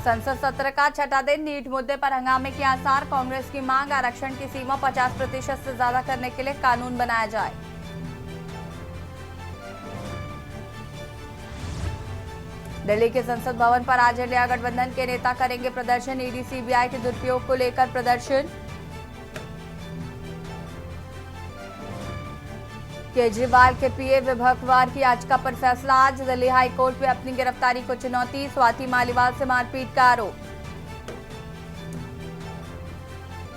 संसद सत्र का छठा दिन, नीट मुद्दे पर हंगामे के आसार। कांग्रेस की मांग, आरक्षण की सीमा 50% से ज्यादा करने के लिए कानून बनाया जाए। दिल्ली के संसद भवन पर आज इंडिया गठबंधन के नेता करेंगे प्रदर्शन। ईडी सीबीआई के दुरुपयोग को लेकर प्रदर्शन। केजरीवाल के पीए विभा कुमार की याचिका पर फैसला आज। दिल्ली हाई कोर्ट में अपनी गिरफ्तारी को चुनौती। स्वाति मालीवाल से मारपीट का आरोप।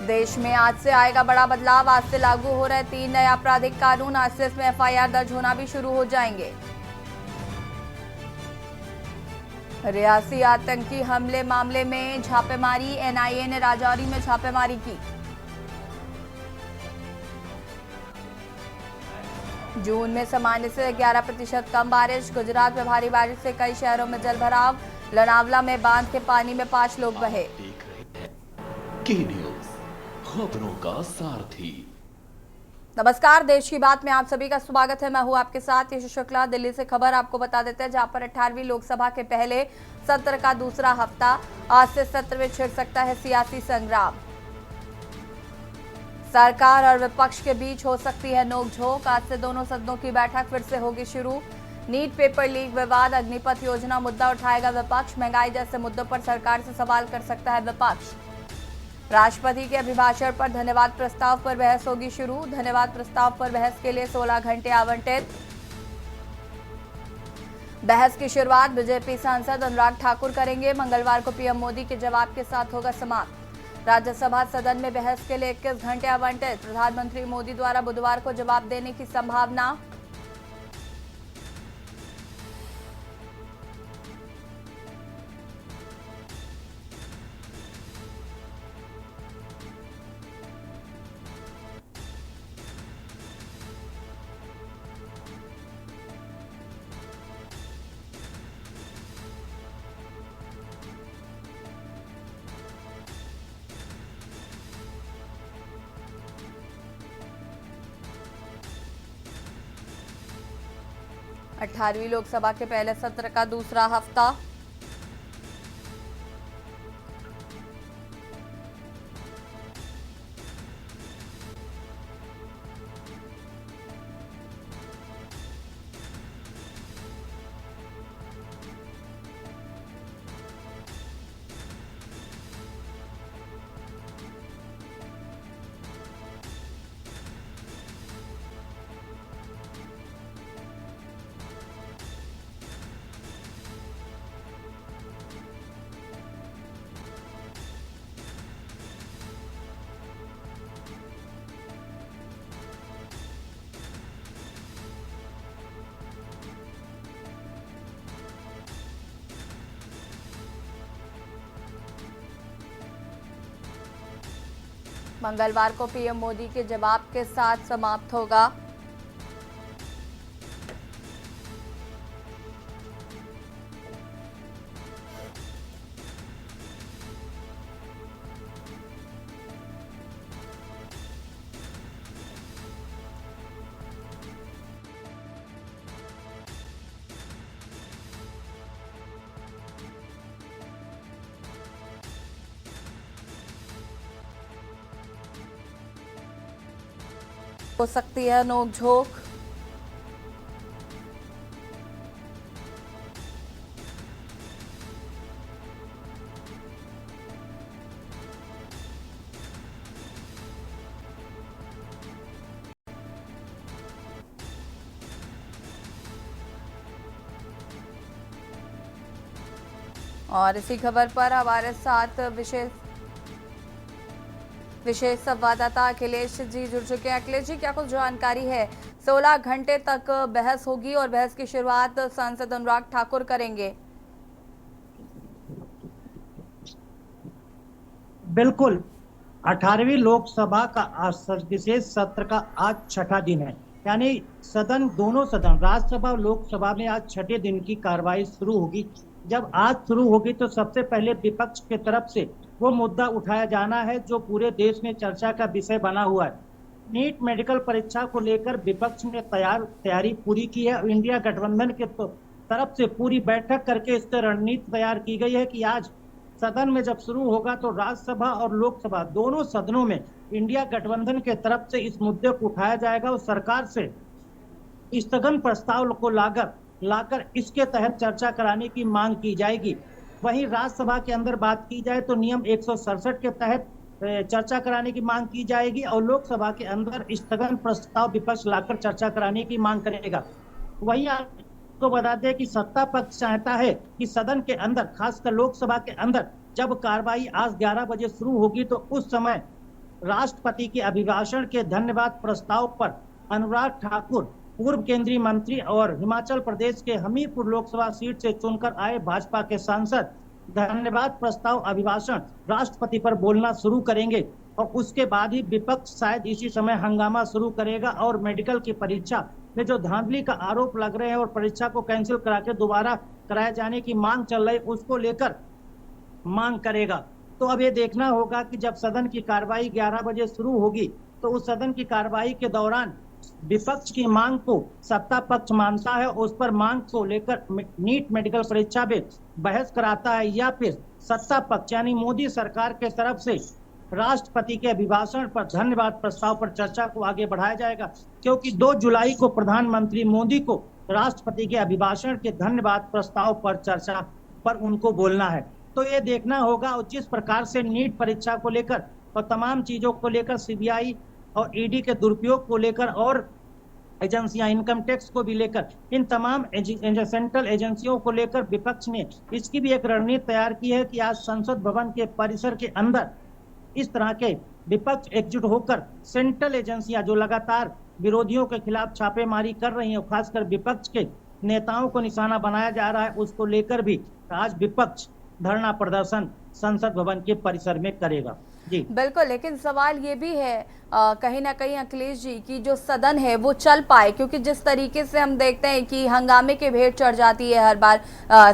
देश में आज से आएगा बड़ा बदलाव। आज से लागू हो रहे 3 नए आपराधिक कानून। आज से इसमें एफआईआर दर्ज होना भी शुरू हो जाएंगे। रियासी आतंकी हमले मामले में छापेमारी। एनआईए ने राजौरी में छापेमारी की। जून में सामान्य से 11% कम बारिश। गुजरात में भारी बारिश से कई शहरों में जलभराव। लोनावला में बांध के पानी में 5 लोग बहे। के न्यूज़, खबरों का सारथी। नमस्कार, देश की बात में आप सभी का स्वागत है। मैं हूं आपके साथ यश शुक्ला। दिल्ली से खबर आपको बता देते हैं, जहां पर 18वीं लोकसभा के पहले सत्र का दूसरा हफ्ता। आज से सत्र में छिड़ सकता है सियासी संग्राम। सरकार और विपक्ष के बीच हो सकती है नोकझोंक। आज से दोनों सदनों की बैठक फिर से होगी शुरू। नीट पेपर लीक विवाद, अग्निपथ योजना मुद्दा उठाएगा विपक्ष। महंगाई जैसे मुद्दों पर सरकार से सवाल कर सकता है विपक्ष। राष्ट्रपति के अभिभाषण पर धन्यवाद प्रस्ताव पर बहस होगी शुरू। धन्यवाद प्रस्ताव पर बहस के लिए 16 घंटे आवंटित। बहस की शुरुआत बीजेपी सांसद अनुराग ठाकुर करेंगे। मंगलवार को पीएम मोदी के जवाब के साथ होगा समाप्त। राज्यसभा सदन में बहस के लिए 21 घंटे आवंटित। प्रधानमंत्री मोदी द्वारा बुधवार को जवाब देने की संभावना। अठारहवीं लोकसभा के पहले सत्र का दूसरा हफ्ता। मंगलवार को पीएम मोदी के जवाब के साथ समाप्त होगा। हो सकती है नोकझोंक। और इसी खबर पर हमारे साथ विशेष संवाददाता अखिलेश जी जुड़ चुके हैं। अखिलेश जी, क्या कुछ जानकारी है? 16 घंटे तक बहस होगी और बहस की शुरुआत सांसद अनुराग ठाकुर करेंगे। बिल्कुल, 18वीं लोकसभा का आज विशेष सत्र का आज छठा दिन है। यानी दोनों सदन राज्यसभा और लोकसभा में आज छठे दिन की कार्रवाई शुरू होगी। जब आज शुरू होगी तो सबसे पहले विपक्ष की तरफ से वो मुद्दा उठाया जाना है जो पूरे देश में चर्चा का विषय बना हुआ है। नीट मेडिकल परीक्षा को लेकर विपक्ष ने तैयारी पूरी की है। इंडिया गठबंधन के तरफ से पूरी बैठक करके इस पर रणनीति तैयार की गई है कि आज सदन में जब शुरू होगा तो राज्यसभा और लोकसभा दोनों सदनों में इंडिया गठबंधन के तरफ से इस मुद्दे को उठाया जाएगा और सरकार से स्थगन प्रस्ताव को लाकर इसके तहत चर्चा कराने की मांग की जाएगी। वहीं राज्यसभा के अंदर बात की जाए तो नियम 167 के तहत चर्चा कराने की मांग की जाएगी और लोकसभा के अंदर स्थगन प्रस्ताव विपक्ष लाकर चर्चा कराने की मांग करेगा। वहीं आपको बता दें कि सत्ता पक्ष चाहता है कि सदन के अंदर, खासकर लोकसभा के अंदर, जब कार्रवाई आज 11 बजे शुरू होगी तो उस समय राष्ट्रपति के अभिभाषण के धन्यवाद प्रस्ताव पर अनुराग ठाकुर, पूर्व केंद्रीय मंत्री और हिमाचल प्रदेश के हमीरपुर लोकसभा सीट से चुनकर आए भाजपा के सांसद, धन्यवाद प्रस्ताव अभिभाषण राष्ट्रपति पर बोलना शुरू करेंगे और उसके बाद ही विपक्ष शायद इसी समय हंगामा शुरू करेगा और मेडिकल की परीक्षा में जो धांधली का आरोप लग रहे हैं और परीक्षा को कैंसिल करा के दोबारा कराए जाने की मांग चल रही, उसको लेकर मांग करेगा। तो अब ये देखना होगा कि जब सदन की कार्रवाई 11 बजे शुरू होगी तो उस सदन की कार्रवाई के दौरान विपक्ष की मांग को सत्ता पक्ष मानता है, उस पर मांग को लेकर नीट मेडिकल परीक्षा में बहस कराता है, या फिर सत्ता पक्ष यानी मोदी सरकार के तरफ से राष्ट्रपति के अभिभाषण पर धन्यवाद प्रस्ताव पर चर्चा को आगे बढ़ाया जाएगा। क्योंकि 2 जुलाई को प्रधानमंत्री मोदी को राष्ट्रपति के अभिभाषण के धन्यवाद प्रस्ताव पर चर्चा पर उनको बोलना है। तो ये देखना होगा और जिस प्रकार से नीट परीक्षा को लेकर और तमाम चीजों को लेकर सीबीआई और ईडी के दुरुपयोग को लेकर और एजेंसियां, इनकम टैक्स को भी लेकर, इन तमाम सेंट्रल एजेंसियों को लेकर विपक्ष ने इसकी भी एक रणनीति तैयार की है कि आज संसद भवन के परिसर के अंदर इस तरह के विपक्ष एकजुट होकर सेंट्रल एजेंसियां जो लगातार विरोधियों के खिलाफ छापेमारी कर रही हैं, खासकर विपक्ष के नेताओं को निशाना बनाया जा रहा है, उसको लेकर भी आज विपक्ष धरना प्रदर्शन संसद भवन के परिसर में करेगा। जी बिल्कुल, लेकिन सवाल ये भी है कहीं ना कहीं अखिलेश जी की जो सदन है वो चल पाए, क्योंकि जिस तरीके से हम देखते हैं कि हंगामे की भेंट चढ़ जाती है हर बार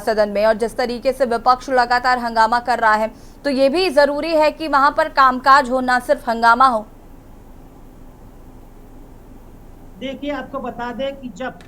सदन में, और जिस तरीके से विपक्ष लगातार हंगामा कर रहा है, तो ये भी जरूरी है कि वहां पर कामकाज हो, ना सिर्फ हंगामा हो। देखिए, आपको बता दें कि जब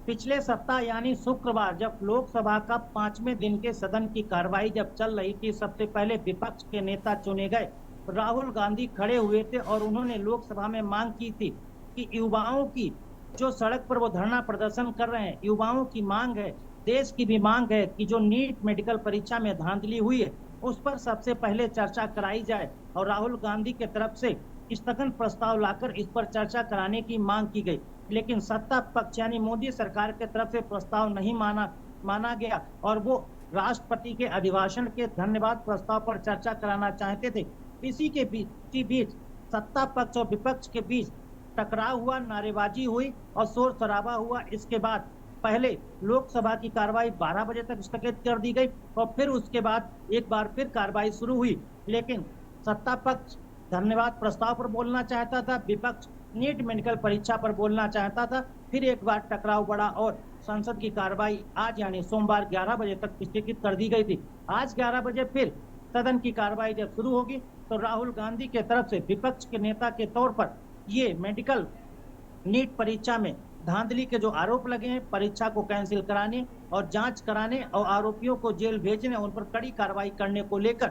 पिछले सप्ताह यानी शुक्रवार जब लोकसभा का 5वें दिन के सदन की कार्रवाई जब चल रही थी, सबसे पहले विपक्ष के नेता चुने गए राहुल गांधी खड़े हुए थे और उन्होंने लोकसभा में मांग की थी कि युवाओं की जो सड़क पर वो धरना प्रदर्शन कर रहे हैं, युवाओं की मांग है, देश की भी मांग है कि जो नीट मेडिकल परीक्षा में धांधली हुई है उस पर सबसे पहले चर्चा कराई जाए और राहुल गांधी के तरफ से स्थगन प्रस्ताव लाकर इस पर चर्चा कराने की मांग की गई। लेकिन सत्ता पक्ष यानी मोदी सरकार के तरफ से प्रस्ताव नहीं माना गया और वो राष्ट्रपति के अभिभाषण के धन्यवाद प्रस्ताव पर चर्चा कराना चाहते थे। इसी के बीच सत्ता पक्ष और विपक्ष के बीच टकराव हुआ, नारेबाजी हुई और शोर शराबा हुआ। इसके बाद पहले लोकसभा की कार्रवाई 12 बजे तक स्थगित कर दी गई और फिर उसके बाद एक बार फिर कार्रवाई शुरू हुई। लेकिन सत्ता पक्ष धन्यवाद प्रस्ताव पर बोलना चाहता था, विपक्ष नीट मेडिकल परीक्षा पर बोलना चाहता था। फिर एक बार टकराव बढ़ा और संसद की कार्रवाई आज यानी सोमवार 11 बजे तक स्थगित कर दी गई थी। आज 11 बजे फिर सदन की कार्रवाई जब शुरू होगी तो राहुल गांधी के तरफ से विपक्ष के नेता के तौर पर ये मेडिकल नीट परीक्षा में धांधली के जो आरोप लगे हैं, परीक्षा को कैंसिल कराने और जांच कराने और आरोपियों को जेल भेजने, उन पर कड़ी कार्रवाई करने को लेकर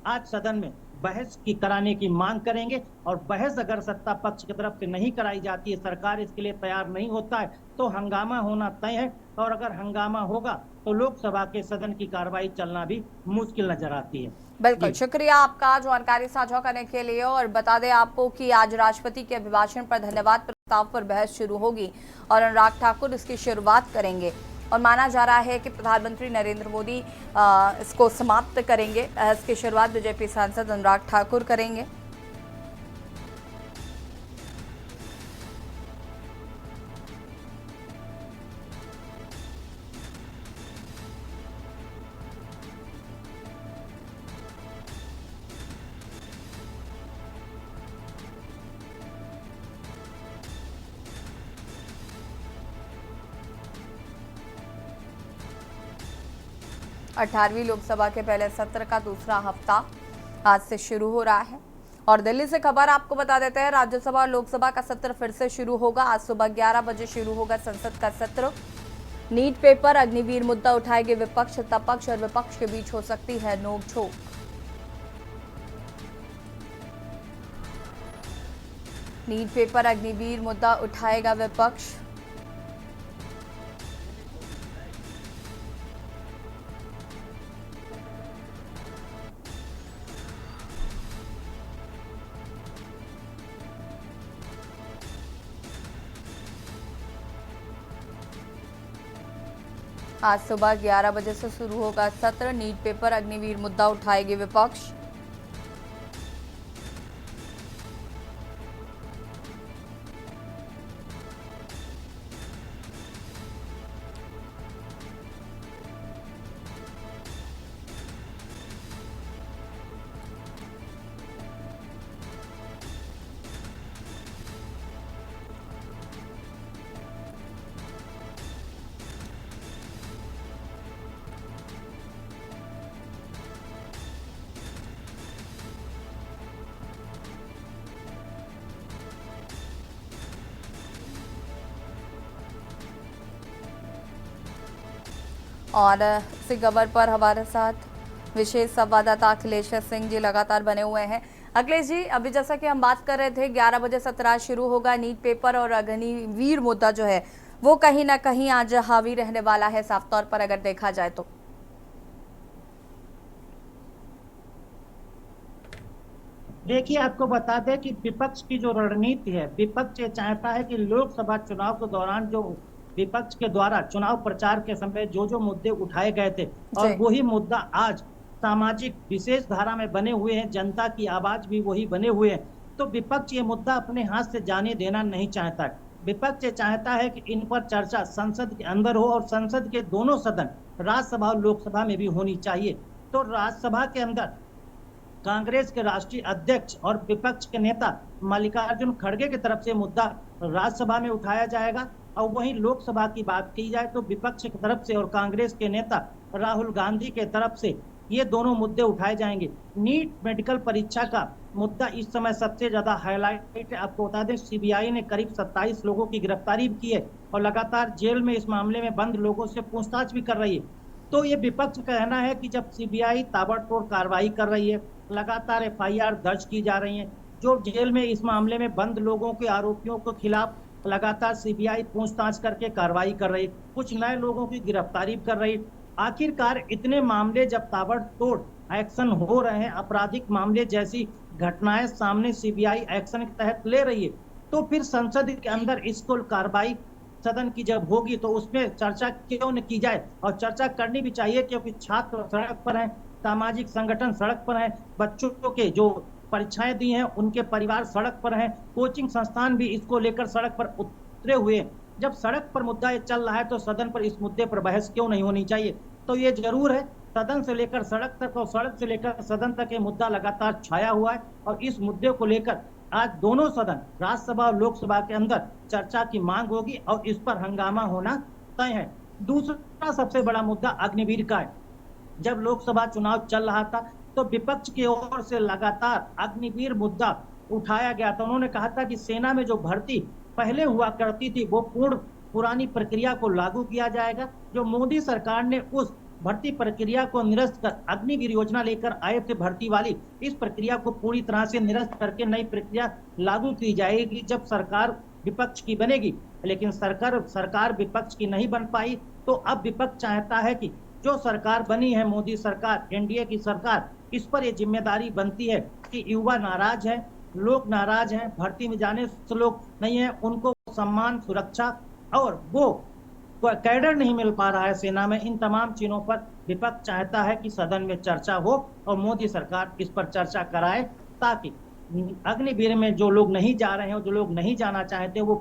आज सदन में बहस की कराने की मांग करेंगे। और बहस अगर सत्ता पक्ष की तरफ से नहीं कराई जाती है, सरकार इसके लिए तैयार नहीं होता है, तो हंगामा होना तय है। और अगर हंगामा होगा तो लोकसभा के सदन की कार्रवाई चलना भी मुश्किल नजर आती है। बिल्कुल, शुक्रिया आपका जानकारी साझा करने के लिए। और बता दें आपको कि आज राष्ट्रपति के अभिभाषण पर धन्यवाद प्रस्ताव पर बहस शुरू होगी और अनुराग ठाकुर इसकी शुरुआत करेंगे और माना जा रहा है कि प्रधानमंत्री नरेंद्र मोदी इसको समाप्त करेंगे। बहस की शुरुआत बीजेपी सांसद अनुराग ठाकुर करेंगे। अठारहवीं लोकसभा के पहले सत्र का दूसरा हफ्ता आज से शुरू हो रहा है और दिल्ली से खबर आपको बता देते हैं, राज्यसभा और लोकसभा का सत्र फिर से शुरू होगा। आज सुबह 11 बजे शुरू होगा संसद का सत्र। नीट पेपर अग्निवीर मुद्दा उठाएंगे विपक्ष, तब पक्ष और विपक्ष के बीच हो सकती है नोकझोंक। नीट पेपर अग्निवीर मुद्दा उठाएगा विपक्ष। आज सुबह 11 बजे से शुरू होगा सत्र। नीट पेपर अग्निवीर मुद्दा उठाएगी विपक्ष। और इसी खबर पर हमारे साथ विशेष संवाददाता अखिलेश सिंह जी लगातार बने हुए हैं। अखिलेश जी, अभी जैसा कि हम बात कर रहे थे 11 बजे सत्र आज शुरू होगा। नीट पेपर और अग्निवीर मुद्दा जो है वो कहीं ना कहीं आज हावी रहने वाला है, साफ तौर पर अगर देखा जाए तो। देखिए, आपको बता दें कि विपक्ष की जो रणनीति है, विपक्ष ये चाहता है कि लोकसभा चुनाव के दौरान जो विपक्ष के द्वारा चुनाव प्रचार के समय जो मुद्दे उठाए गए थे और वही मुद्दा आज सामाजिक विशेष धारा में बने हुए हैं, जनता की आवाज भी वही बने हुए हैं, तो विपक्ष ये मुद्दा अपने हाथ से जाने देना नहीं चाहता। विपक्ष ये चाहता है कि इन पर चर्चा संसद के अंदर हो और संसद के दोनों सदन, राज्यसभा और लोकसभा में भी होनी चाहिए। तो राज्यसभा के अंदर कांग्रेस के राष्ट्रीय अध्यक्ष और विपक्ष के नेता मल्लिकार्जुन खड़गे की तरफ से मुद्दा राज्यसभा में उठाया जाएगा और वहीं लोकसभा की बात की जाए तो विपक्ष की तरफ से और कांग्रेस के नेता राहुल गांधी के तरफ से ये दोनों मुद्दे उठाए जाएंगे। नीट मेडिकल परीक्षा का मुद्दा इस समय सबसे ज्यादा हाईलाइट है। आपको बता दें, सीबीआई ने करीब 27 लोगों की गिरफ्तारी की है और लगातार जेल में इस मामले में बंद लोगों से पूछताछ भी कर रही है। तो ये विपक्ष का कहना है कि जब सीबीआई ताबड़तोड़ कार्रवाई कर रही है, लगातार एफआईआर दर्ज की जा रही है, जो जेल में इस मामले में बंद लोगों के आरोपियों के खिलाफ लगातार सीबीआई पूछताछ करके कार्रवाई कर रही, कुछ नए लोगों की गिरफ्तारी कर रही। आखिरकार इतने मामले जब ताबड़तोड़ एक्शन हो रहे हैं, आपराधिक मामले जैसी घटनाएं सामने सीबीआई एक्शन के तहत ले रही है, तो फिर संसद के अंदर इसको कार्रवाई सदन की जब होगी तो उसमें चर्चा क्यों न की जाए। और चर्चा करनी भी चाहिए क्योंकि छात्र सड़क पर हैं, सामाजिक संगठन सड़क पर हैं, बच्चों के जो परीक्षाएं दी हैं उनके परिवार सड़क पर हैं, कोचिंग संस्थान भी इसको लेकर सड़क पर उतरे हुए हैं। जब सड़क पर मुद्दा ये चल रहा है तो सदन पर इस मुद्दे पर बहस क्यों नहीं होनी चाहिए। तो ये जरूर है, सदन से लेकर सड़क तक और सड़क से लेकर सदन तक ये मुद्दा लगातार छाया हुआ है और इस मुद्दे को लेकर आज दोनों सदन, राज्यसभा और लोकसभा के अंदर चर्चा की मांग होगी और इस पर हंगामा होना तय है। दूसरा सबसे बड़ा मुद्दा अग्निवीर का है। जब लोकसभा चुनाव चल रहा था तो विपक्ष की ओर से लगातार अग्निवीर मुद्दा उठाया गया था। उन्होंने कहा था कि सेना में जो भर्ती पहले हुआ करती थी वो पुरानी प्रक्रिया को लागू किया जाएगा। जो मोदी सरकार ने उस भर्ती प्रक्रिया को निरस्त कर अग्निवीर योजना लेकर आए थे भर्ती वाली, इस प्रक्रिया को पूरी तरह से निरस्त करके नई प्रक्रिया लागू की जाएगी जब सरकार विपक्ष की बनेगी। लेकिन सरकार विपक्ष की नहीं बन पाई, तो अब विपक्ष चाहता है कि जो सरकार बनी है, मोदी सरकार, एनडीए की सरकार, इस पर यह जिम्मेदारी बनती है कि युवा नाराज है, लोग नाराज हैं, भर्ती में जाने से लोग नहीं है, उनको सम्मान, सुरक्षा और वो कैडर नहीं मिल पा रहा है सेना में। इन तमाम चीजों पर विपक्ष चाहता है कि सदन में चर्चा हो और मोदी सरकार इस पर चर्चा कराए ताकि अग्निवीर में जो लोग नहीं जा रहे हैं, जो लोग नहीं जाना चाहते, वो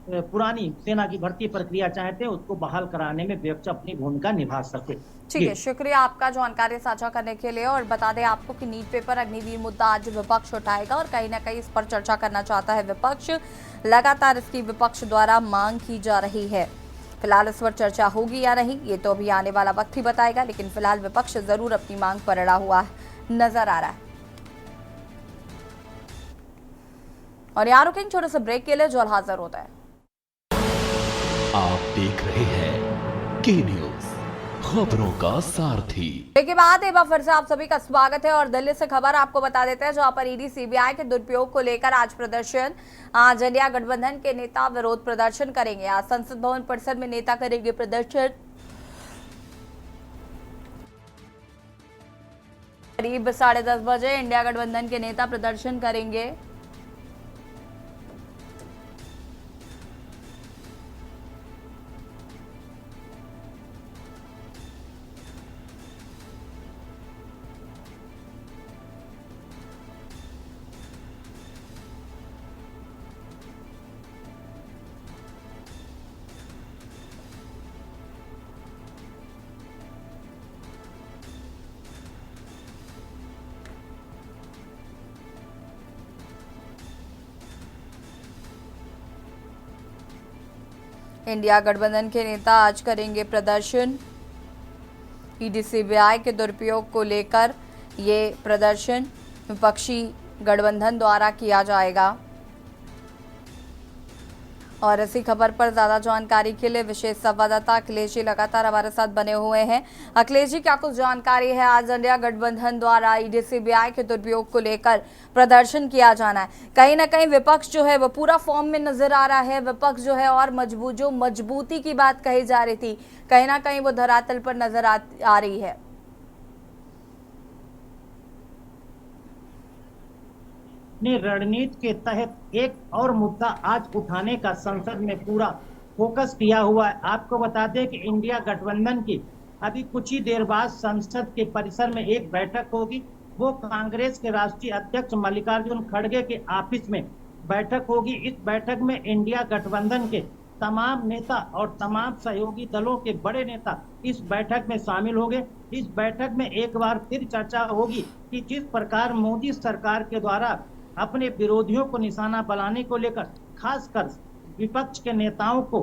पुरानी सेना की भर्ती प्रक्रिया चाहते हैं, उसको बहाल कराने में विपक्ष अपनी भूमिका निभा सके। ठीक है, शुक्रिया आपका जानकारी साझा करने के लिए। और बता दें आपको कि नीट पेपर अग्निवीर मुद्दा आज विपक्ष उठाएगा और कहीं ना कहीं इस पर चर्चा करना चाहता है विपक्ष। लगातार इसकी विपक्ष द्वारा मांग की जा रही है। फिलहाल इस पर चर्चा होगी या नहीं ये तो अभी आने वाला वक्त ही बताएगा, लेकिन फिलहाल विपक्ष जरूर अपनी मांग पर अड़ा हुआ नजर आ रहा है। और यहाँ रुकेंगे छोटे से ब्रेक के लिए, जो हाजिर होता है। आप देख रहे हैं की न्यूज, खबरों का सारथी। के बाद एक बार फिर से आप सभी का स्वागत है और दिल्ली से खबर आपको बता देते हैं, जहां पर ईडी सीबीआई के दुरुपयोग को लेकर आज प्रदर्शन। आज इंडिया गठबंधन के नेता विरोध प्रदर्शन करेंगे। आज संसद भवन परिसर में नेता करेंगे प्रदर्शन। करीब 10:30 बजे इंडिया गठबंधन के नेता प्रदर्शन करेंगे। इंडिया गठबंधन के नेता आज करेंगे प्रदर्शन। ईडी सीबीआई के दुरुपयोग को लेकर ये प्रदर्शन विपक्षी गठबंधन द्वारा किया जाएगा। और इसी खबर पर ज्यादा जानकारी के लिए विशेष संवाददाता अखिलेश जी लगातार हमारे साथ बने हुए हैं। अखिलेश जी, क्या कुछ जानकारी है? आज इंडिया गठबंधन द्वारा ईडी सीबीआई के दुरुपयोग को लेकर प्रदर्शन किया जाना है। कहीं ना कहीं विपक्ष जो है वो पूरा फॉर्म में नजर आ रहा है। विपक्ष जो है और मजबूती की बात कही जा रही थी, कहीं ना कहीं वो धरातल पर नजर आ रही है। अपनी रणनीति के तहत एक और मुद्दा आज उठाने का संसद में पूरा फोकस किया हुआ है। आपको बता दें कि इंडिया गठबंधन की अभी कुछ ही देर बाद संसद के परिसर में एक बैठक होगी। वो कांग्रेस के राष्ट्रीय अध्यक्ष मल्लिकार्जुन खड़गे के ऑफिस में बैठक होगी। इस बैठक में इंडिया गठबंधन के तमाम नेता और तमाम सहयोगी दलों के बड़े नेता इस बैठक में शामिल होंगे। इस बैठक में एक बार फिर चर्चा होगी कि जिस प्रकार मोदी सरकार के द्वारा अपने विरोधियों को निशाना बनाने को लेकर खासकर विपक्ष के नेताओं को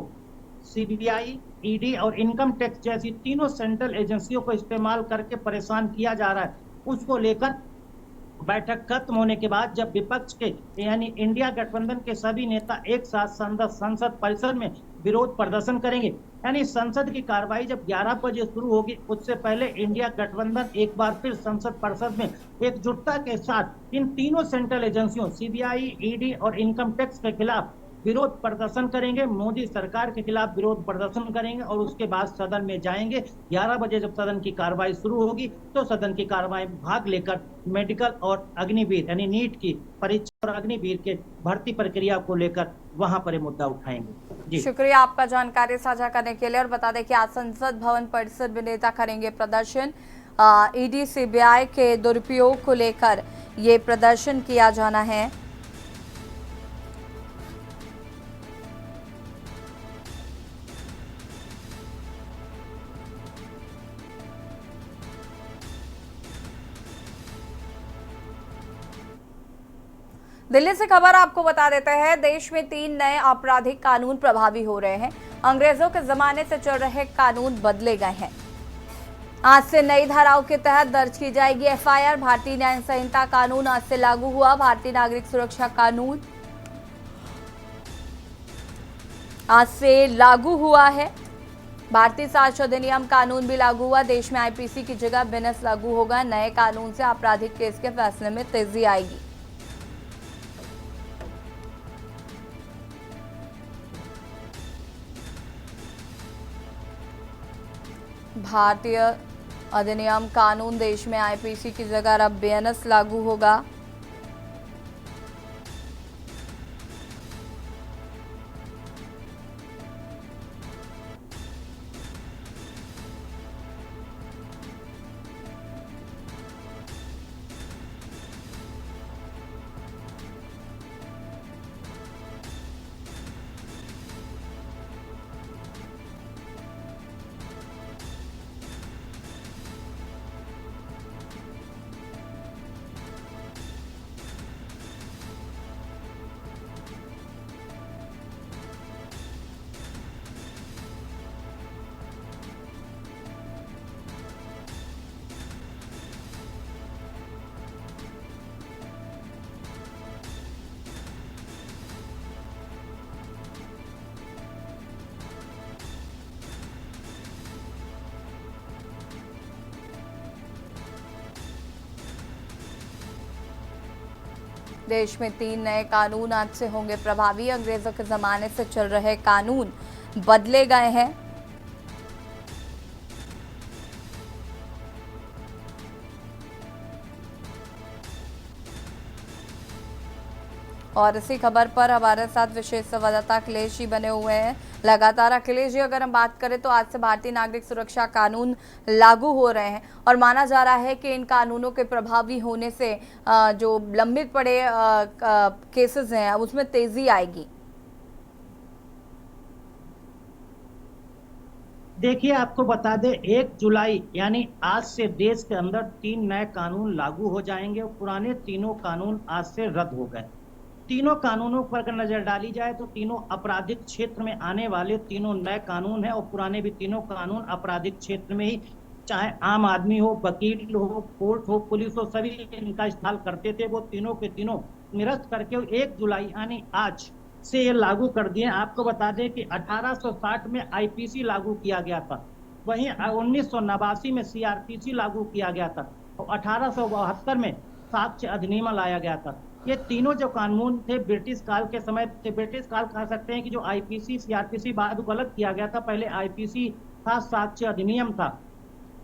सीबीआई, ईडी और इनकम टैक्स जैसी तीनों सेंट्रल एजेंसियों को इस्तेमाल करके परेशान किया जा रहा है, उसको लेकर बैठक खत्म होने के बाद जब विपक्ष के यानी इंडिया गठबंधन के सभी नेता एक साथ संसद परिसर में विरोध प्रदर्शन करेंगे। यानी संसद की कार्रवाई जब 11 बजे शुरू होगी, उससे पहले इंडिया गठबंधन एक बार फिर संसद परिसर में एकजुटता के साथ इन तीनों सेंट्रल एजेंसियों सीबीआई, ईडी और इनकम टैक्स के खिलाफ विरोध प्रदर्शन करेंगे। मोदी सरकार के खिलाफ विरोध प्रदर्शन करेंगे और उसके बाद सदन में जाएंगे। 11 बजे जब सदन की कार्रवाई शुरू होगी तो सदन की कार्रवाई में भाग लेकर मेडिकल और अग्निवीर यानी नीट की परीक्षा और अग्निवीर के भर्ती प्रक्रिया को लेकर वहां पर मुद्दा उठाएंगे। शुक्रिया आपका जानकारी साझा करने के लिए। और बता दें कि आज संसद भवन परिसर में नेता करेंगे प्रदर्शन। ईडी सीबीआई के दुरुपयोग को लेकर ये प्रदर्शन किया जाना है। दिल्ली से खबर आपको बता देते हैं, देश में 3 नए आपराधिक कानून प्रभावी हो रहे हैं। अंग्रेजों के जमाने से चल रहे कानून बदले गए हैं। आज से नई धाराओं के तहत दर्ज की जाएगी एफआईआर। भारतीय न्याय संहिता कानून आज से लागू हुआ। भारतीय नागरिक सुरक्षा कानून आज से लागू हुआ है। भारतीय साक्ष्य अधिनियम कानून भी लागू हुआ। देश में आईपीसी की जगह बीएनएस लागू होगा। नए कानून से आपराधिक केस के फैसले में तेजी आएगी। भारतीय अधिनियम कानून देश में आईपीसी की जगह अब बीएनएस लागू होगा। देश में 3 नए कानून आज से होंगे प्रभावी। अंग्रेजों के जमाने से चल रहे कानून बदले गए हैं। और इसी खबर पर हमारे साथ विशेष संवाददाता अखिलेश जी बने हुए हैं लगातार। अखिलेश जी, अगर हम बात करें तो आज से भारतीय नागरिक सुरक्षा कानून लागू हो रहे हैं और माना जा रहा है कि इन कानूनों के प्रभावी होने से जो लंबित पड़े केसेस हैं उसमें तेजी आएगी। देखिए, आपको बता दें 1 जुलाई यानी आज से देश के अंदर 3 नए कानून लागू हो जाएंगे और पुराने तीनों कानून आज से रद्द हो गए। तीनों कानूनों पर अगर नजर डाली जाए तो तीनों आपराधिक क्षेत्र में आने वाले तीनों नए कानून हैं और पुराने भी तीनों कानून आपराधिक क्षेत्र में ही, चाहे आम आदमी हो, वकील हो, कोर्ट हो, पुलिस हो, सभी इनका इस्तेमाल करते थे। वो तीनों के तीनों निरस्त करके 1 जुलाई यानी आज से ये लागू कर दिए। आपको बता दें कि 1860 में आईपीसी लागू किया गया था, वहीं 1989 में सीआरपीसी लागू किया गया था और 1872 में साक्ष्य अधिनियम लाया गया था। ये तीनों जो कानून थे ब्रिटिश काल के समय थे। ब्रिटिश काल कह सकते हैं कि जो आईपीसी सीआरपीसी बाद को अलग किया गया था। पहले आईपीसी था, साक्ष्य अधिनियम था।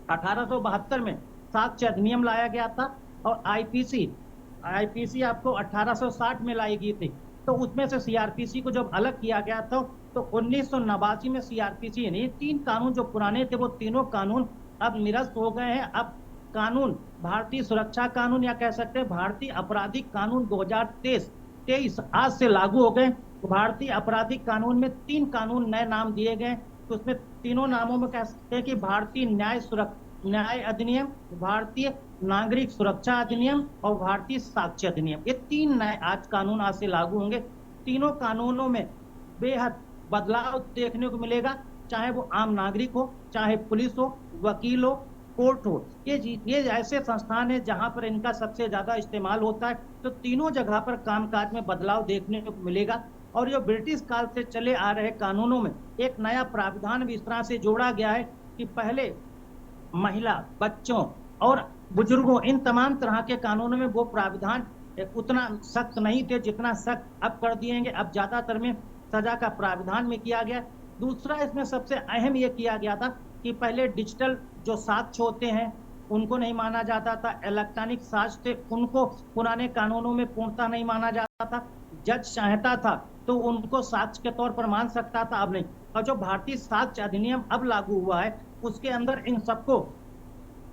1872 में साक्ष्य अधिनियम लाया गया था और आईपीसी आपको 1860 में लाई गई थी। तो उसमें से सीआरपीसी को जब अलग किया गया था तो 1989 में सीआरपीसी यानी 3 कानून जो पुराने थे वो तीनों कानून अब निरस्त हो गए हैं। अब कानून भारतीय सुरक्षा कानून या कह सकते हैं भारतीय आपराधिक कानून 2023 आज से लागू हो गए। तो भारतीय आपराधिक कानून में 3 कानून नए नाम दिए गए। तो उसमें तीनों नामों में कह सकते हैं कि भारतीय न्याय अधिनियम, भारतीय नागरिक सुरक्षा अधिनियम और भारतीय साक्ष्य अधिनियम, ये 3 नए आज कानून आज से लागू होंगे। तीनों कानूनों में बेहद बदलाव देखने को मिलेगा, चाहे वो आम नागरिक हो, चाहे पुलिस हो, वकील हो, कोर्ट हो। ये ऐसे संस्थान है जहां पर इनका सबसे ज्यादा इस्तेमाल होता है। तो तीनों जगह पर कामकाज में बदलाव देखने को मिलेगा। और जो ब्रिटिश काल से चले आ रहे कानूनों में एक नया प्रावधान भी इस तरह से जोड़ा गया है कि पहले महिला, बच्चों और बुजुर्गों, इन तमाम तरह के कानूनों में वो प्रावधान उतना सख्त नहीं थे जितना सख्त अब कर दिएंगे। अब ज्यादातर में सजा का प्रावधान में किया गया। दूसरा, इसमें सबसे अहम ये किया गया था कि पहले डिजिटल जो साक्ष्य होते हैं उनको नहीं माना जाता था। इलेक्ट्रॉनिक साक्ष्य थे, उनको पुराने कानूनों में पूर्णता नहीं माना जाता था। जज चाहता था तो उनको साक्ष्य के तौर पर मान सकता था, अब नहीं। और जो भारतीय साक्ष्य अधिनियम अब लागू हुआ है उसके अंदर इन सबको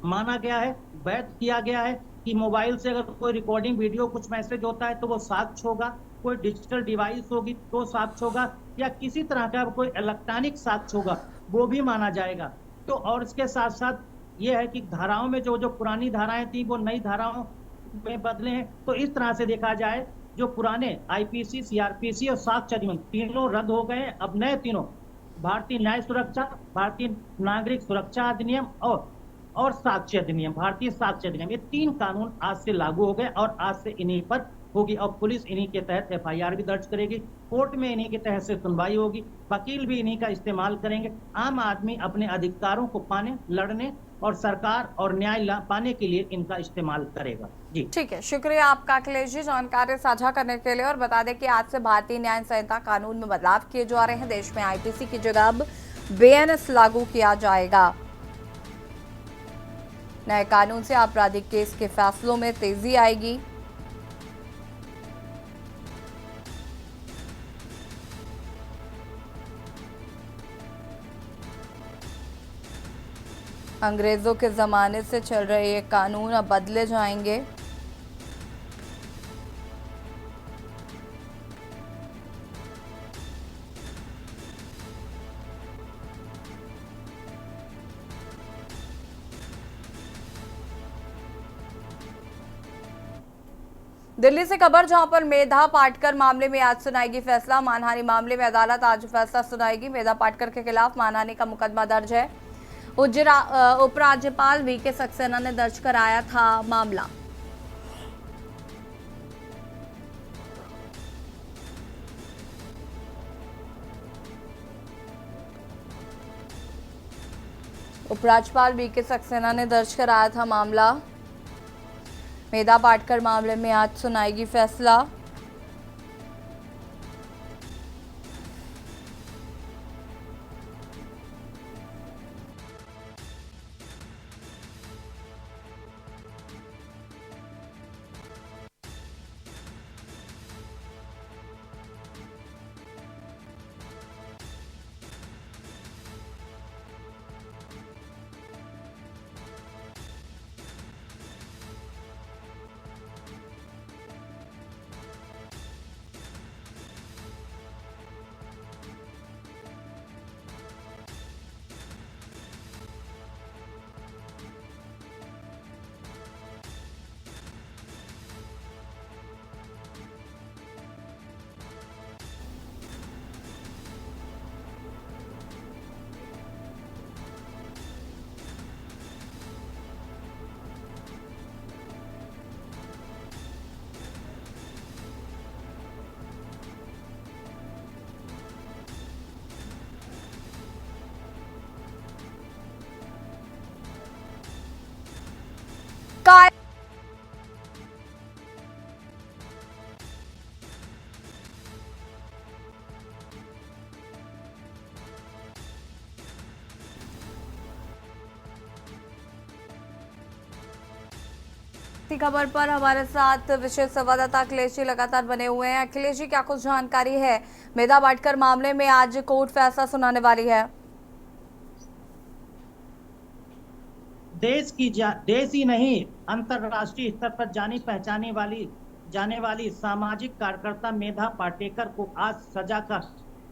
माना गया है, वैध किया गया है कि मोबाइल से अगर कोई रिकॉर्डिंग वीडियो कुछ मैसेज होता है तो वो साक्ष्य होगा, कोई डिजिटल डिवाइस होगी तो साक्ष्य होगा, या किसी तरह का कोई इलेक्ट्रॉनिक साक्ष्य होगा वो भी माना जाएगा। तो और इसके साथ साथ ये है कि धाराओं में जो पुरानी धाराएं थी वो नई धाराओं में बदले हैं। तो इस तरह से देखा जाए जो पुराने आईपीसी, सीआरपीसी और साक्ष्य अधिनियम तीनों रद्द हो गए। अब नए तीनों भारतीय न्याय सुरक्षा, भारतीय नागरिक सुरक्षा अधिनियम और साक्ष्य अधिनियम, भारतीय साक्ष्य अधिनियम, ये 3 कानून आज से लागू हो गए और आज से इन्हीं पर होगी। और पुलिस इन्हीं के तहत एफआईआर भी दर्ज करेगी, कोर्ट में इन्हीं के तहत से सुनवाई होगी, वकील भी इन्हीं का इस्तेमाल करेंगे। आम आदमी अपने अधिकारों को पाने, लड़ने और सरकार और न्याय पाने के लिए इनका इस्तेमाल करेगा। जी ठीक है, शुक्रिया आपका अखिलेश जी जानकारी साझा करने के लिए। और बता दें कि आज से भारतीय न्याय संहिता कानून में बदलाव किए जा रहे हैं। देश में आईपीसी की जगह अब बीएनएस लागू किया जाएगा। नए कानून से आपराधिक केस के फैसलों में तेजी आएगी। अंग्रेजों के जमाने से चल रहे ये कानून अब बदले जाएंगे। दिल्ली से खबर, जहां पर मेधा पाटकर मामले में आज सुनाएगी फैसला। मानहानि मामले में अदालत आज फैसला सुनाएगी। मेधा पाटकर के खिलाफ मानहानि का मुकदमा दर्ज है। उपराज्यपाल वीके सक्सेना ने दर्ज कराया था मामला। उपराज्यपाल वीके सक्सेना ने दर्ज कराया था मामला। मेधा पाटकर मामले में आज सुनाएगी फैसला। काय इसी खबर पर हमारे साथ विशेष संवाददाता अखिलेश जी लगातार बने हुए हैं। अखिलेश जी, क्या कुछ जानकारी है? मेधा पाटकर मामले में आज कोर्ट फैसला सुनाने वाली है। देश ही नहीं, अंतरराष्ट्रीय स्तर पर जाने वाली सामाजिक कार्यकर्ता मेधा पाटेकर को आज सजा का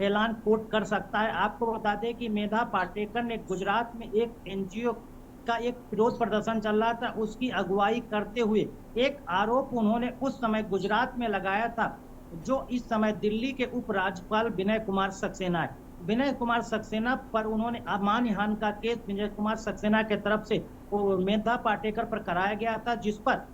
ऐलान कोर्ट कर सकता है। आपको बता दें कि मेधा पाटेकर ने गुजरात में एक एनजीओ का एक विरोध प्रदर्शन चल रहा था, उसकी अगुवाई करते हुए एक आरोप उन्होंने उस समय गुजरात में लगाया था, जो इस समय दिल्ली के उपराज्यपाल विनय कुमार सक्सेना है। विनय कुमार सक्सेना पर उन्होंने मानहानि का केस विनय कुमार सक्सेना के तरफ से मेधा पाटेकर पर कराया गया था, जिस पर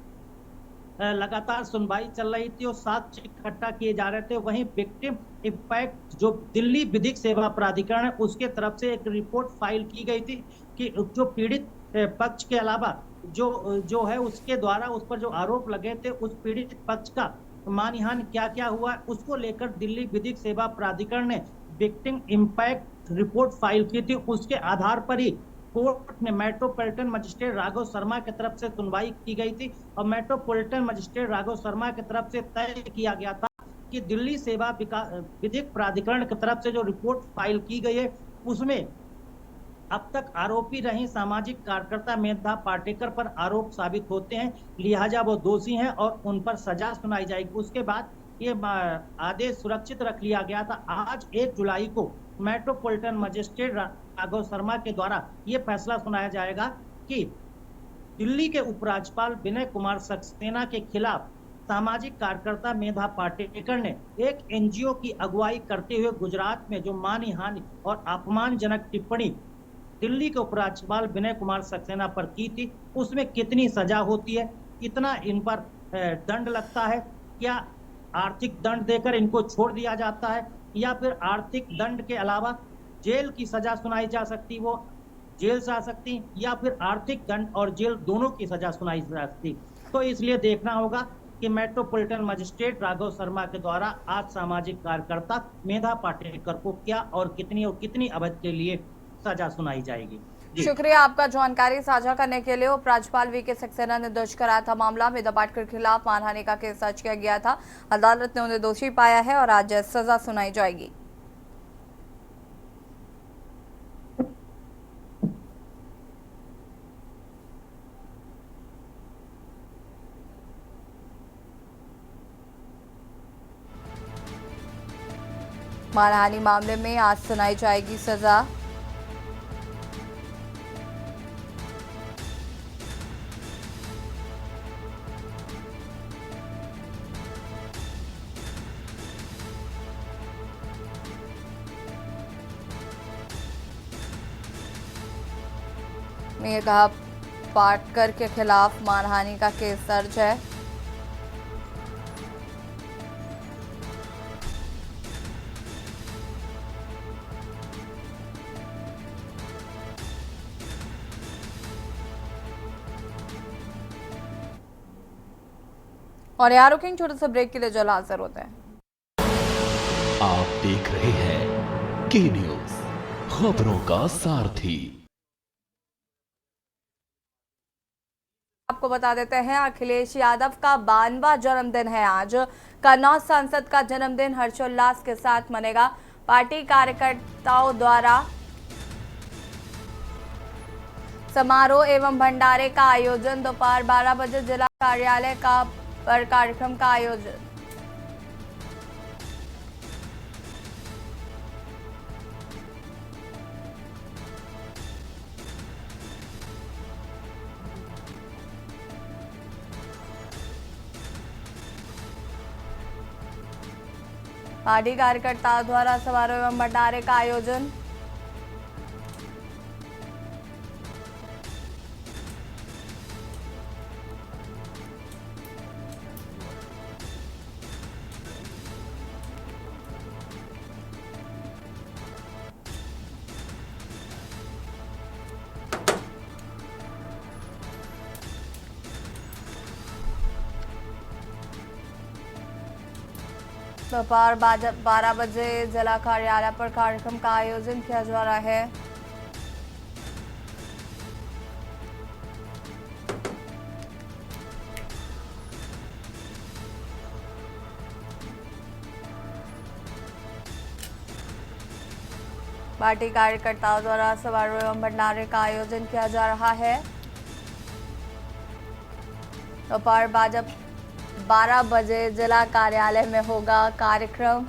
लगातार सुनवाई चल रही थी और साक्ष्य इकट्ठा किए जा रहे थे। वहीं विक्टिम इम्पैक्ट जो दिल्ली विधिक सेवा प्राधिकरण है, उसके तरफ से एक रिपोर्ट फाइल की गई थी कि जो पीड़ित पक्ष के अलावा जो है उसके द्वारा उस पर जो आरोप लगे थे, उस पीड़ित पक्ष का मानहानि क्या क्या हुआ, उसको लेकर दिल्ली विधिक सेवा प्राधिकरण ने विक्टिम इम्पैक्ट रिपोर्ट फाइल की थी। उसके आधार पर ही कोर्ट ने मेट्रोपॉलिटन मजिस्ट्रेट राघव शर्मा की तरफ से सुनवाई की गई थी और मेट्रोपॉलिटन मजिस्ट्रेट राघव शर्मा की तरफ से तय किया गया था कि दिल्ली सेवा विधिक प्राधिकरण की तरफ से जो रिपोर्ट फाइल की गई है, उसमें अब तक आरोपी रही सामाजिक कार्यकर्ता मेधा पाटेकर पर आरोप साबित होते हैं, लिहाजा वो दोषी हैं और उन पर सजा सुनाई जाएगी। उसके बाद ये आदेश सुरक्षित रख लिया गया था। आज 1 जुलाई को मेट्रोपॉलिटन मजिस्ट्रेट राघव शर्मा के द्वारा ये फैसला सुनाया जाएगा कि दिल्ली के उपराज्यपाल विनय कुमार सक्सेना के खिलाफ सामाजिक कार्यकर्ता मेधा पाटेकर ने एक एनजीओ की अगुवाई करते हुए गुजरात में जो मानहानि और अपमानजनक टिप्पणी दिल्ली के उपराज्यपाल विनय कुमार सक्सेना पर की थी, उसमें कितनी सजा होती है, कितना इन पर दंड लगता है, क्या आर्थिक दंड देकर इनको छोड़ दिया जाता है या फिर आर्थिक दंड के अलावा जेल की सजा सुनाई जा सकती, वो जेल से आ सकती, या फिर आर्थिक दंड और जेल दोनों की सजा सुनाई जा सकती। तो इसलिए देखना होगा कि मेट्रोपॉलिटन मजिस्ट्रेट राघव शर्मा के द्वारा आज सामाजिक कार्यकर्ता मेधा पाटेकर को क्या और कितनी अवधि के लिए सजा सुनाई जाएगी। शुक्रिया आपका जानकारी साझा करने के लिए। उपराज्यपाल वीके सक्सेना ने दर्ज कराया था मामला। मेधा पाटकर के खिलाफ मानहानि का केस दर्ज किया गया था। अदालत ने उन्हें दोषी पाया है और आज सजा सुनाई जाएगी। मानहानि मामले में आज सुनाई जाएगी सजा। मेधा पाटकर के खिलाफ मानहानि का केस दर्ज है। और यहाँ रुकेंगे छोटे से ब्रेक के लिए, जो हाजिर होते हैं। आप देख रहे हैं के न्यूज, खबरों का सारथी। आपको बता देते हैं, अखिलेश यादव का 52वां जन्मदिन है आज। कन्नौज सांसद का जन्मदिन हर्षोल्लास के साथ मनेगा। पार्टी कार्यकर्ताओं द्वारा समारोह एवं भंडारे का आयोजन। दोपहर 12 बजे जिला कार्यालय पर कार्यक्रम का आयोजन। पार्टी कार्यकर्ताओं द्वारा समारोह एवं भंडारे का आयोजन। दोपहर 12 बजे जिला कार्यालय पर कार्यक्रम का आयोजन किया जा रहा है। पार्टी कार्यकर्ताओं द्वारा समारोह एवं भंडारे का आयोजन किया जा रहा है। दोपहर 12 बजे जिला कार्यालय में होगा कार्यक्रम।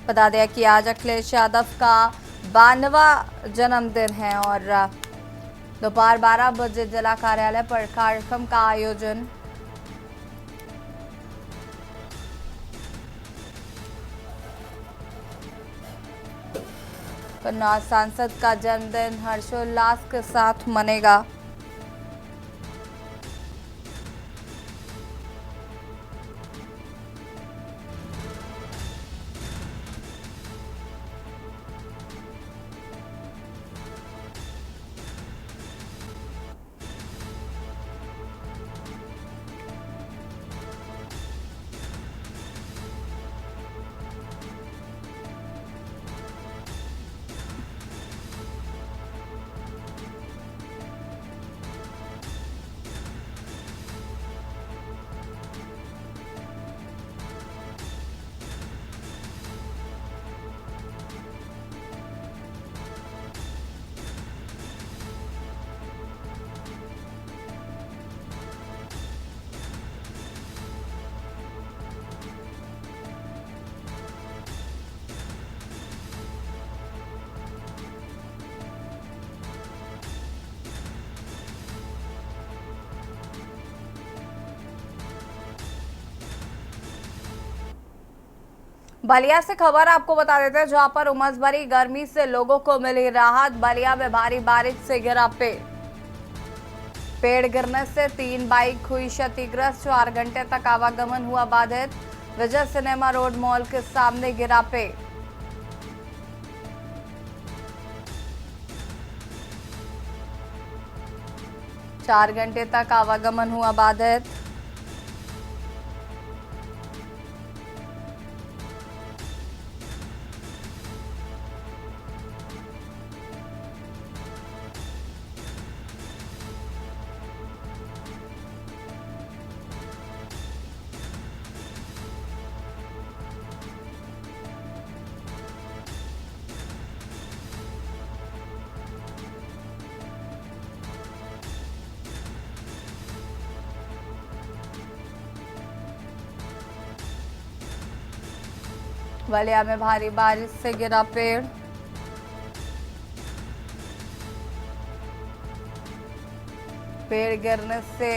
बता दें कि आज अखिलेश यादव का 52वां जन्मदिन है और दोपहर 12 बजे जिला कार्यालय पर कार्यक्रम का आयोजन। कन्नौज सांसद का जन्मदिन हर्षोल्लास के साथ मनेगा। बलिया से खबर आपको बता देते हैं, जहां पर उमस भरी गर्मी से लोगों को मिली राहत। बलिया में भारी बारिश से गिरा पेड़ गिरने से 3 बाइक हुई क्षतिग्रस्त। 4 घंटे तक आवागमन हुआ बाधित। विजय सिनेमा रोड मॉल के सामने गिरा पेड़। चार घंटे तक आवागमन हुआ बाधित। बलिया में भारी बारिश से गिरा पेड़। गिरने से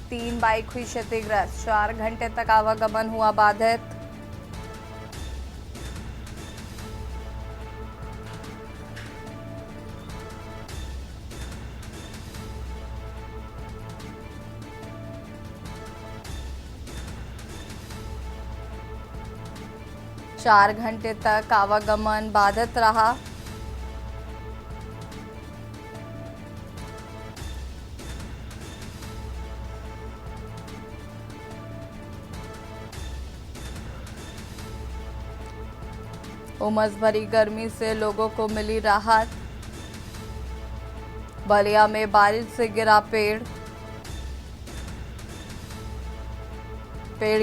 3 बाइक हुई क्षतिग्रस्त। 4 घंटे तक आवागमन हुआ बाधित। 4 घंटे तक आवागमन बाधित रहा। उमस भरी गर्मी से लोगों को मिली राहत। बलिया में बारिश से गिरा पेड़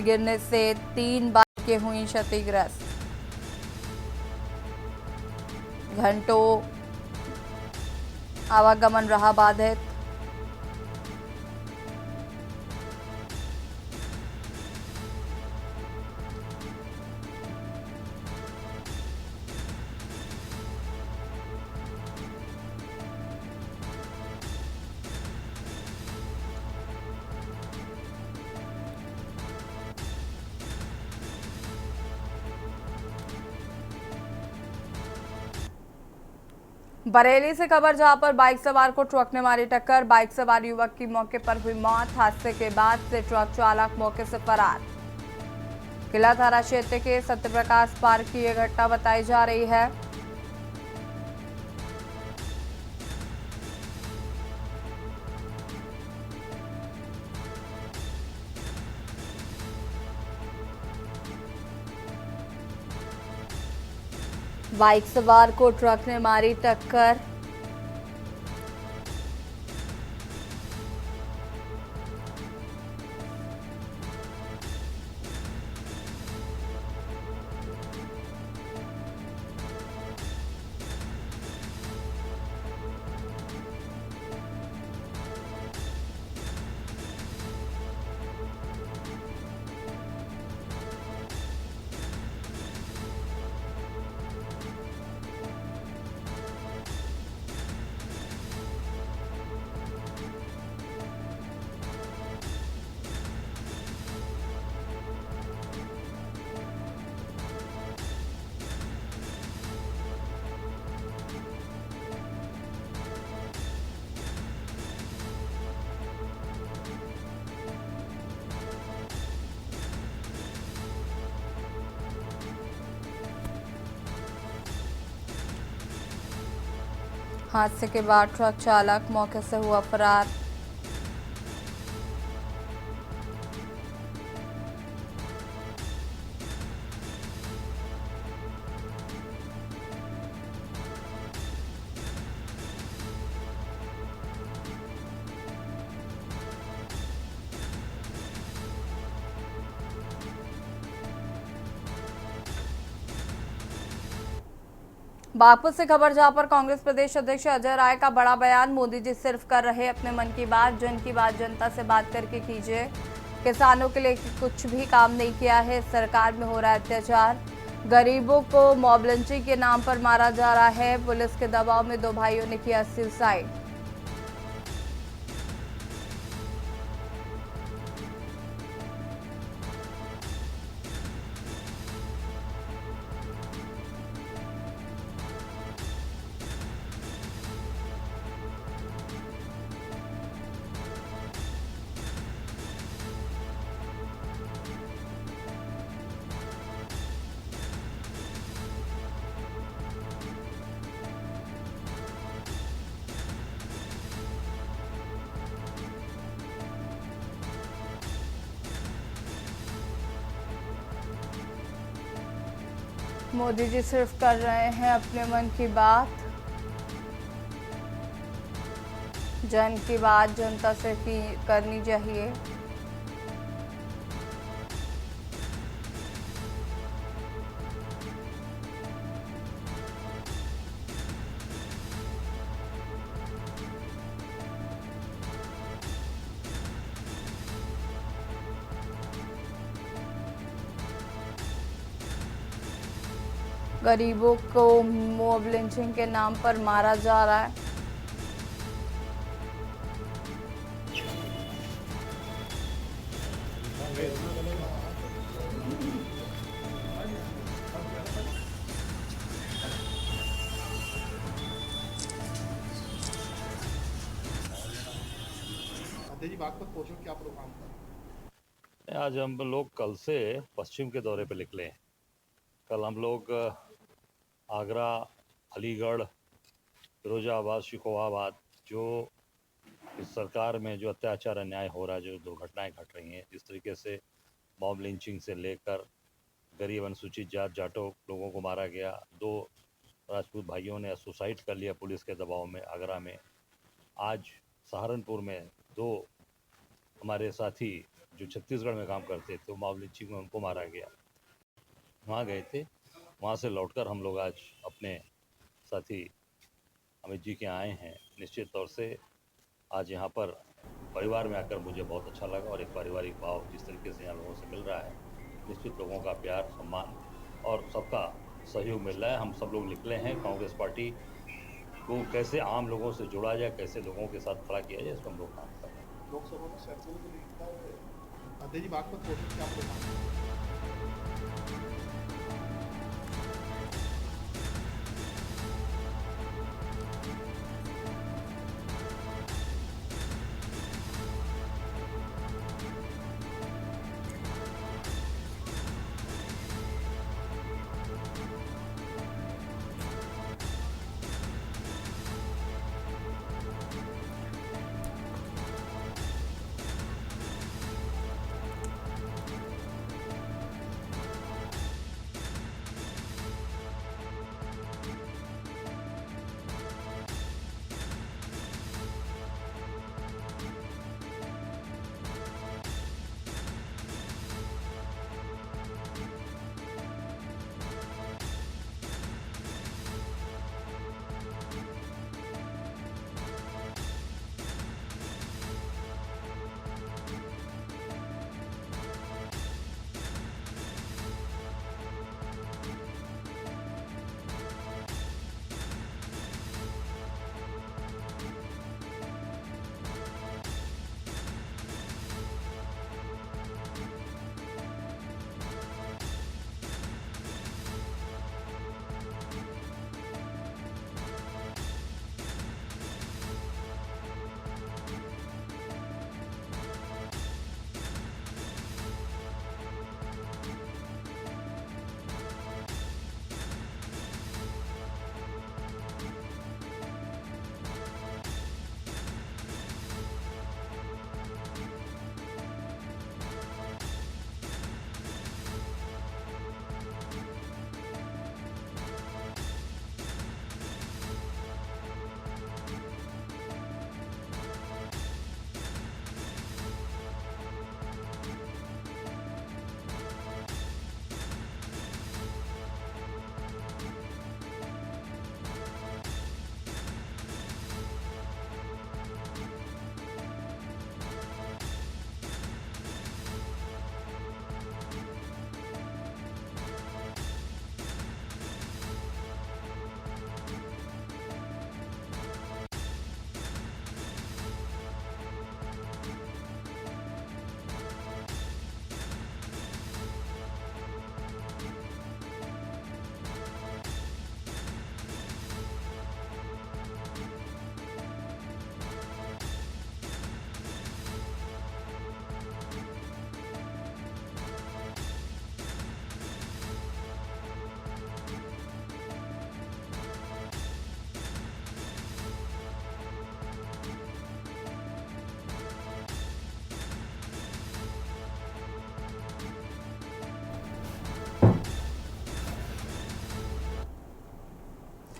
गिरने से 3 बाइकें हुई क्षतिग्रस्त। घंटों आवागमन रहा बाधित। बरेली से खबर, जहां पर बाइक सवार को ट्रक ने मारी टक्कर। बाइक सवार युवक की मौके पर हुई मौत। हादसे के बाद से ट्रक चालक मौके से फरार। किला थाना क्षेत्र के सत्यप्रकाश पार्क की यह घटना बताई जा रही है। बाइक सवार को ट्रक ने मारी टक्कर। हादसे के बाद ट्रक चालक मौके से हुआ फरार। बागपत से खबर, जहां पर कांग्रेस प्रदेश अध्यक्ष अजय राय का बड़ा बयान। मोदी जी सिर्फ कर रहे अपने मन की बात, जन की बात जनता से बात करके कीजिए। किसानों के लिए कुछ भी काम नहीं किया है। सरकार में हो रहा है अत्याचार। गरीबों को मॉब लिंचिंग के नाम पर मारा जा रहा है। पुलिस के दबाव में 2 भाइयों ने किया सुसाइड। मोदी जी सिर्फ कर रहे हैं अपने मन की बात, जन की बात जनता से करनी चाहिए। गरीबों को मॉब लिंचिंग के नाम पर मारा जा रहा है। जी बागपत पहुंचे, क्या प्रोग्राम था? आज हम लोग कल से पश्चिम के दौरे पे निकले हैं। कल हम लोग आगरा, अलीगढ़, फिरोजाबाद, शिकोहाबाद जो इस सरकार में जो अत्याचार अन्याय हो रहा है, जो दुर्घटनाएं घट रही हैं, जिस तरीके से मॉब लिंचिंग से लेकर गरीब अनुसूचित जाटों लोगों को मारा गया, 2 राजपूत भाइयों ने सुसाइड कर लिया पुलिस के दबाव में आगरा में, आज सहारनपुर में 2 हमारे साथी जो छत्तीसगढ़ में काम करते थे, मॉब लिंचिंग में उनको मारा गया। वहाँ गए थे, वहाँ से लौटकर हम लोग आज अपने साथी अमित जी के आए हैं। निश्चित तौर से आज यहाँ पर परिवार में आकर मुझे बहुत अच्छा लगा और एक पारिवारिक भाव जिस तरीके से यहाँ लोगों से मिल रहा है, निश्चित लोगों का प्यार, सम्मान और सबका सहयोग मिल रहा है। हम सब लोग निकले हैं कांग्रेस पार्टी को कैसे आम लोगों से जोड़ा जाए, कैसे लोगों के साथ खड़ा किया जाए, इस पर हम लोग काम कर रहे हैं। लोकसभा में सैकड़ों को लेकर अध्यक्ष जी बागपत पोषण क्या प्रोग्राम है?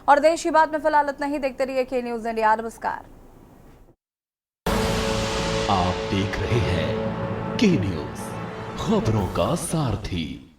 और देश की बात में फिलहाल इतना ही। देखते रहिए के न्यूज इंडिया। नमस्कार। आप देख रहे हैं के न्यूज, खबरों का सारथी।